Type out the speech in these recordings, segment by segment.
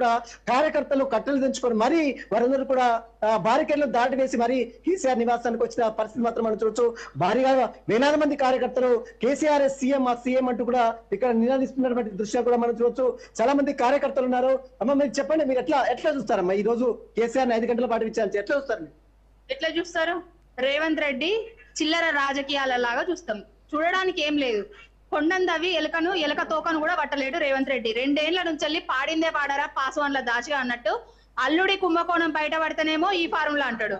కూడా కార్యకర్తలు కట్టెలు దించుకొని మరీ వారందరూ కూడా బారికేడ్లను దాటి వేసి మరి కేసీఆర్ నివాసానికి వచ్చిన పరిస్థితి మాత్రం మనం చూడొచ్చు. భారీగా వేలాది మంది కార్యకర్తలు కేసీఆర్ సీఎం ఆ సీఎం అంటూ కూడా ఇక్కడ నినాదిస్తున్నటువంటి దృశ్యాలు కూడా మనం చూడొచ్చు. చాలా మంది కార్యకర్తలు ఉన్నారు. అమ్మ మీరు చెప్పండి, మీరు ఎట్లా చూస్తారమ్మా ఈ రోజు కేసీఆర్ 5 గంటల పాటు విచారించి ఎట్లా చూస్తారు? ఎట్లా చూస్తారు? రేవంత్ రెడ్డి చిల్లర రాజకీయాల లాగా చూస్తాం. చూడడానికి ఏం లేదు. కొండందవి ఎలక తోకను కూడా పట్టలేడు రేవంత్ రెడ్డి. 2 ఏళ్ల నుంచి వెళ్ళి పాడిందే పాడారా పాసవాన్ల దాచిగా అన్నట్టు అల్లుడి కుంభకోణం బయట పడితేనేమో ఈ ఫార్ములా అంటాడు,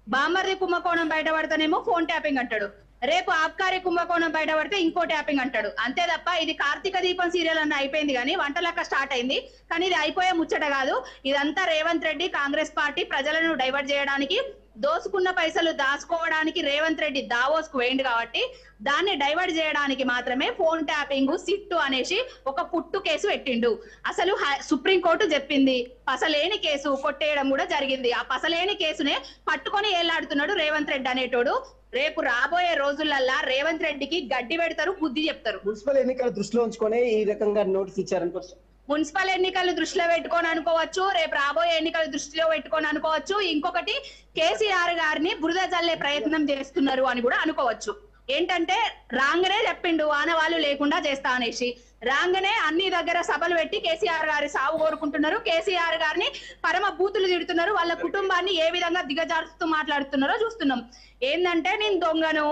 బామ్మర్ది కుంభకోణం బయట పడితేనేమో ఫోన్ ట్యాపింగ్ అంటాడు, రేపు ఆబ్కారీ కుంభకోణం బయట పడితే ఇంకో ట్యాపింగ్ అంటాడు. అంతే తప్ప ఇది కార్తీక దీపం సీరియల్ అన్న అయిపోయింది కానీ వంటలక్క స్టార్ట్ అయింది కానీ ఇది అయిపోయే ముచ్చట కాదు. ఇదంతా రేవంత్ రెడ్డి కాంగ్రెస్ పార్టీ ప్రజలను డైవర్ట్ చేయడానికి, దోసుకున్న పైసలు దాచుకోవడానికి రేవంత్ రెడ్డి దావోస్ కు వేయండి కాబట్టి దాన్ని డైవర్ట్ చేయడానికి మాత్రమే ఫోన్ ట్యాపింగ్ సిట్టు అనేసి ఒక పుట్టు కేసు పెట్టిండు. అసలు సుప్రీంకోర్టు చెప్పింది పసలేని కేసు కొట్టేయడం కూడా జరిగింది. ఆ పసలేని కేసునే పట్టుకొని ఏలాడుతున్నాడు రేవంత్ రెడ్డి అనేటోడు. రేపు రాబోయే రోజులల్లా రేవంత్ రెడ్డికి గడ్డి పెడతారు, బుద్ధి చెప్తారు. మున్సిపల్ ఎన్నికల దృష్టిలో ఉంచుకొని ఈ రకంగా నోటీస్ ఇచ్చారనుకోవచ్చు. మున్సిపల్ ఎన్నికలు దృష్టిలో పెట్టుకొని అనుకోవచ్చు, రేపు రాబోయే ఎన్నికలు దృష్టిలో పెట్టుకొని అనుకోవచ్చు. ఇంకొకటి కేసీఆర్ గారిని బురద జల్లే ప్రయత్నం చేస్తున్నారు అని కూడా అనుకోవచ్చు. ఏంటంటే రాంగనే చెప్పిండు ఆనవాళ్ళు లేకుండా చేస్తా అనేసి, రాంగనే అన్ని దగ్గర సభలు పెట్టి కేసీఆర్ గారి సాగు కోరుకుంటున్నారు, కేసీఆర్ గారిని పరమ బూతులు తిడుతున్నారు, వాళ్ళ కుటుంబాన్ని ఏ విధంగా దిగజారుస్తూ మాట్లాడుతున్నారో చూస్తున్నాం. ఏంటంటే నేను దొంగను,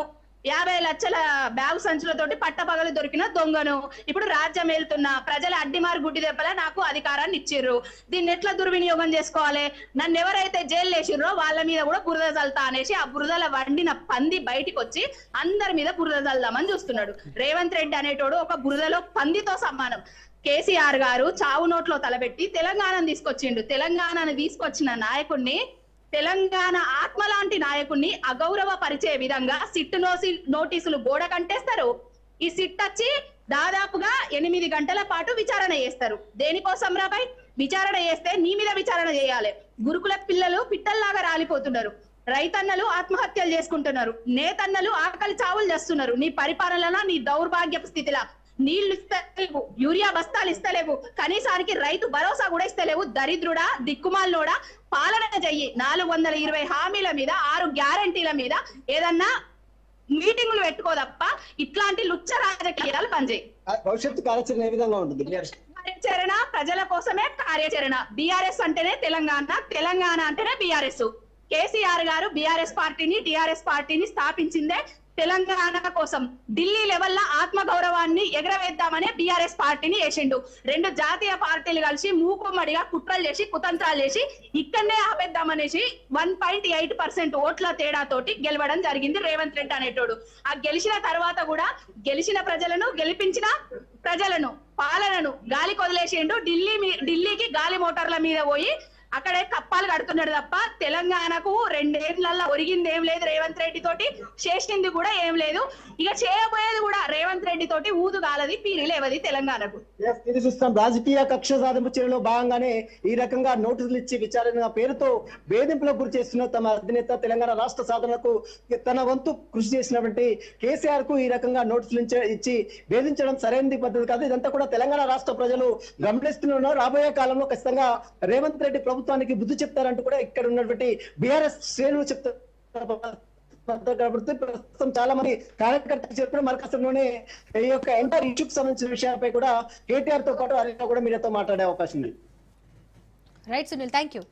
50 లక్షల బ్యాగు సంచులతోటి పట్టపగలు దొరికిన దొంగను, ఇప్పుడు రాజ్యం వెళ్తున్నా, ప్రజల అడ్డిమారు గుడ్డి దెబ్బల నాకు అధికారాన్ని ఇచ్చిర్రు, దీన్ని ఎట్లా దుర్వినియోగం చేసుకోవాలి, నన్ను ఎవరైతే జైలు వేసిర్రో వాళ్ళ మీద కూడా బురద చల్తా అనేసి ఆ బురదల వండిన పంది బయటికి వచ్చి అందరి మీద బురద చల్దామని చూస్తున్నాడు. రేవంత్ రెడ్డి అనేటోడు ఒక బురదలో పందితో సమానం. కేసీఆర్ గారు చావు నోట్లో తలబెట్టి తెలంగాణను తీసుకొచ్చిండు. తెలంగాణను తీసుకొచ్చిన నాయకుడిని, తెలంగాణ ఆత్మ లాంటి నాయకుడిని అగౌరవ పరిచే విధంగా సిట్ నోటీసులు గోడ కంటేస్తారు. ఈ సిట్ వచ్చి దాదాపుగా 8 గంటల పాటు విచారణ చేస్తారు. దేనికోసం రాబాయ్? విచారణ చేస్తే నీ మీద విచారణ చేయాలి. గురుకుల పిల్లలు పిట్టల్లాగా రాలిపోతున్నారు, రైతన్నలు ఆత్మహత్యలు చేసుకుంటున్నారు, నేతన్నలు ఆకలి చావులు చేస్తున్నారు. నీ పరిపాలన నీ దౌర్భాగ్యపు స్థితిలా నీళ్లు ఇస్తలేవు, యూరియా బస్తాలు ఇస్తలేవు, కనీసానికి రైతు భరోసా కూడా ఇస్తలేవు. దరిద్రుడా, దిక్కుమాలనోడా, పాలన చెయ్యి. 420 హామీల మీద 6 గ్యారంటీల మీద ఏదన్నా మీటింగులు పెట్టుకో తప్ప ఇట్లాంటి లుచ్చ రాజకీయాలు పనిచేయి. భవిష్యత్తు కార్యాచరణ ఏ విధంగా ఉంటుంది? కార్యాచరణ ప్రజల కోసమే కార్యాచరణ. బీఆర్ఎస్ అంటేనే తెలంగాణ, తెలంగాణ అంటేనే బీఆర్ఎస్. కేసీఆర్ గారు బీఆర్ఎస్ పార్టీని, టీఆర్ఎస్ పార్టీని స్థాపించిందే తెలంగాణ కోసం. ఢిల్లీ లెవెల్లో ఆత్మ గౌరవాన్ని ఎగరవేద్దామనే బీఆర్ఎస్ పార్టీని వేసిండు. 2 జాతీయ పార్టీలు కలిసి మూకుమ్మడిగా కుట్రలు చేసి కుతంత్రాలు చేసి ఇక్కడనే ఆపేద్దామనేసి 1.8% ఓట్ల తేడాతోటి గెలవడం జరిగింది రేవంత్ రెడ్డి అనేటోడు. ఆ గెలిచిన తర్వాత కూడా గెలిచిన ప్రజలను, గెలిపించిన ప్రజలను, పాలనను గాలి కొదిలేసిండు. ఢిల్లీకి గాలి మోటార్ల మీద పోయి అక్కడే కప్పాలు కడుతున్నాడు తప్ప తెలంగాణకు 2 ఏళ్లలో ఒరిగింది ఏం లేదు. రేవంత్ రెడ్డి తోటి చేసింది కూడా ఏం లేదు. ఇక చేయబోయేది కూడా రేవంత్ రెడ్డి తోటి ఊదు గాలది, పీరి లేవది తెలంగాణకు. ఇది చూస్తాం. రాజకీయ కక్ష సాధింపు చర్యలో భాగంగానే ఈ రకంగా నోటీసులు ఇచ్చి విచారణ పేరుతో వేధింపులకు గురి చేస్తున్న తమ అధినేత, తెలంగాణ రాష్ట్ర సాధనకు తన వంతు కృషి చేసినటువంటి కేసీఆర్ కు ఈ రకంగా నోటీసులు ఇచ్చి వేధించడం సరైనది పద్ధతి కాదు. ఇదంతా కూడా తెలంగాణ రాష్ట్ర ప్రజలు గమనిస్తున్నారు. రాబోయే కాలంలో ఖచ్చితంగా రేవంత్ రెడ్డి ప్రభుత్వానికి బుద్ధి చెప్తారంటూ కూడా ఇక్కడ ఉన్నటువంటి బీఆర్ఎస్ శ్రేణులు చెప్తారు. ప్రస్తుతం చాలా మంది కార్యకర్తలు చెప్పిన మరకసంలోనే ఈ యొక్క ఎంటైర్ ఇష్యూకి సంబంధించిన విషయాలపై కూడా కేటీఆర్ తో పాటు హరీష్ కూడా మీతో మాట్లాడే అవకాశం ఉంది. Right Sunil, thank you.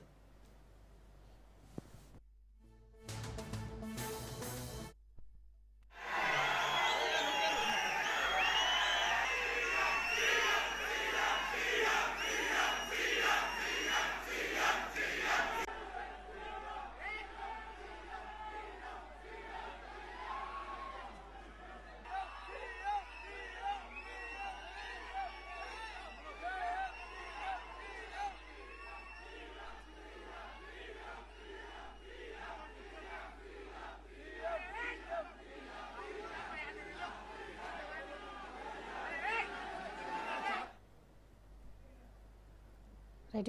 Right.